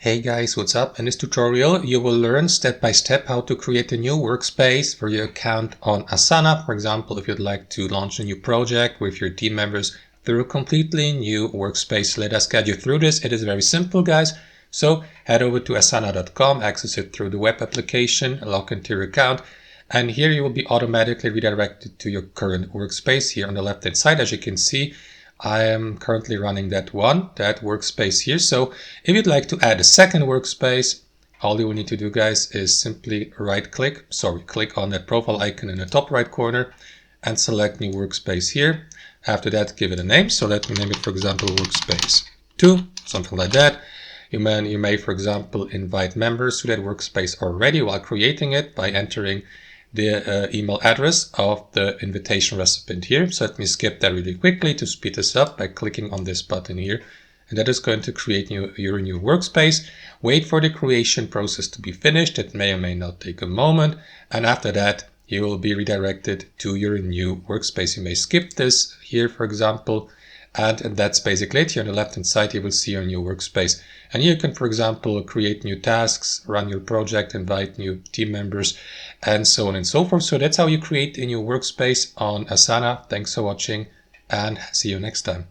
Hey guys, what's up? In this tutorial, you will learn step by step how to create a new workspace for your account on Asana. For example, if you'd like to launch a new project with your team members through a completely new workspace. Let us guide you through this. It is very simple, guys. So head over to asana.com, access it through the web application, log into your account, and here you will be automatically redirected to your current workspace. Here on the left hand side, as you can see, I am currently running that workspace here. So if you'd like to add a second workspace, all you will need to do, guys, is simply click on that profile icon in the top right corner and select new workspace here. After that, give it a name. So let me name it, for example, workspace 2, something like that. You may, for example, invite members to that workspace already while creating it by entering the email address of the invitation recipient here. So let me skip that really quickly to speed this up by clicking on this button here. And that is going to create your new workspace. Wait for the creation process to be finished. It may or may not take a moment. And after that, you will be redirected to your new workspace. You may skip this here, for example. And that's basically it. Here on the left hand side, you will see your new workspace. And you can, for example, create new tasks, run your project, invite new team members, and so on and so forth. So that's how you create a new workspace on Asana. Thanks for watching and see you next time.